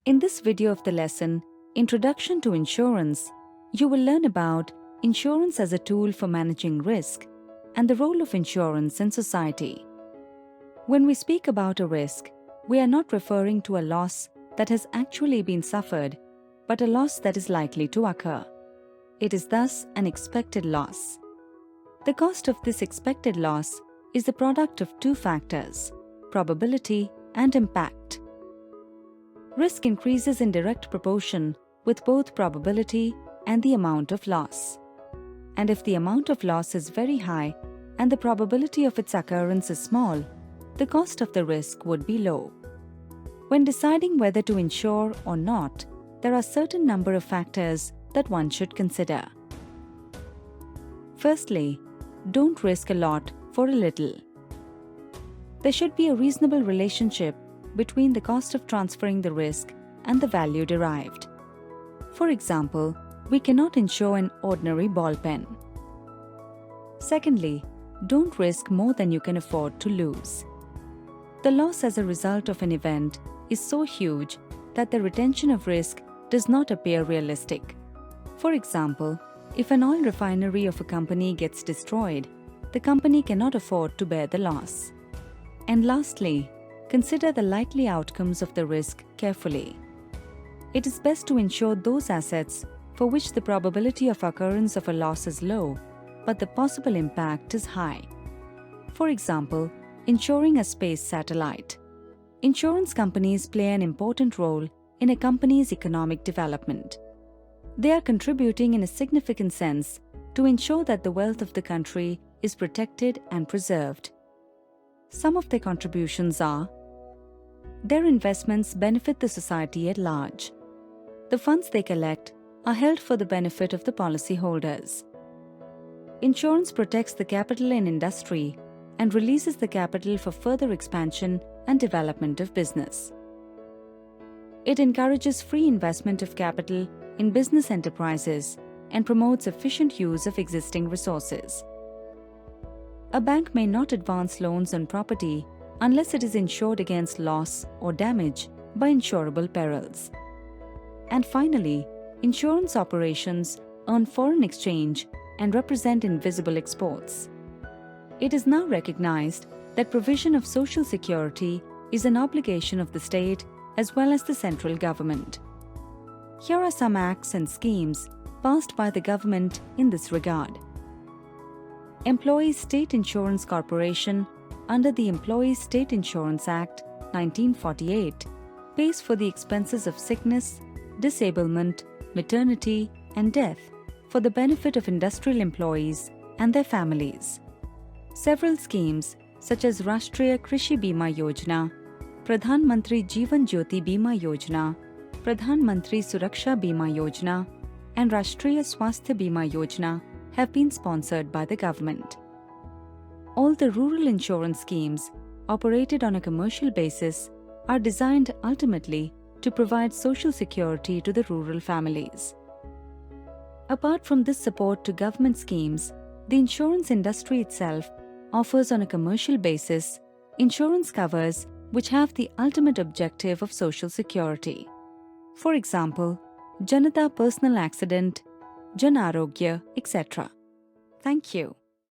In this video of the lesson, Introduction to Insurance, you will learn about insurance as a tool for managing risk and the role of insurance in society. When we speak about a risk, we are not referring to a loss that has actually been suffered, but a loss that is likely to occur. It is thus an expected loss. The cost of this expected loss is the product of two factors, probability and impact. Risk increases in direct proportion with both probability and the amount of loss. And if the amount of loss is very high and the probability of its occurrence is small, the cost of the risk would be low. When deciding whether to insure or not, there are certain number of factors that one should consider. Firstly, don't risk a lot for a little. There should be a reasonable relationship between the cost of transferring the risk and the value derived. For example, we cannot insure an ordinary ball pen. Secondly, don't risk more than you can afford to lose. The loss as a result of an event is so huge that the retention of risk does not appear realistic. For example, if an oil refinery of a company gets destroyed, the company cannot afford to bear the loss. And lastly, consider the likely outcomes of the risk carefully. It is best to insure those assets for which the probability of occurrence of a loss is low, but the possible impact is high. For example, insuring a space satellite. Insurance companies play an important role in a company's economic development. They are contributing in a significant sense to ensure that the wealth of the country is protected and preserved. Some of their contributions are: their investments benefit the society at large. The funds they collect are held for the benefit of the policyholders. Insurance protects the capital in industry and releases the capital for further expansion and development of business. It encourages free investment of capital in business enterprises and promotes efficient use of existing resources. A bank may not advance loans on property unless it is insured against loss or damage by insurable perils. And finally, insurance operations earn foreign exchange and represent invisible exports. It is now recognized that provision of social security is an obligation of the state as well as the central government. Here are some acts and schemes passed by the government in this regard. Employees State Insurance Corporation, under the Employees State Insurance Act 1948, pays for the expenses of sickness, disablement, maternity, and death for the benefit of industrial employees and their families. Several schemes such as Rashtriya Krishi Bima Yojana, Pradhan Mantri Jeevan Jyoti Bima Yojana, Pradhan Mantri Suraksha Bima Yojana, and Rashtriya Swasthya Bima Yojana have been sponsored by the government. All the rural insurance schemes operated on a commercial basis are designed ultimately to provide social security to the rural families. Apart from this support to government schemes, the insurance industry itself offers on a commercial basis insurance covers which have the ultimate objective of social security. For example, Janata Personal Accident, Jan Arogya, etc. Thank you.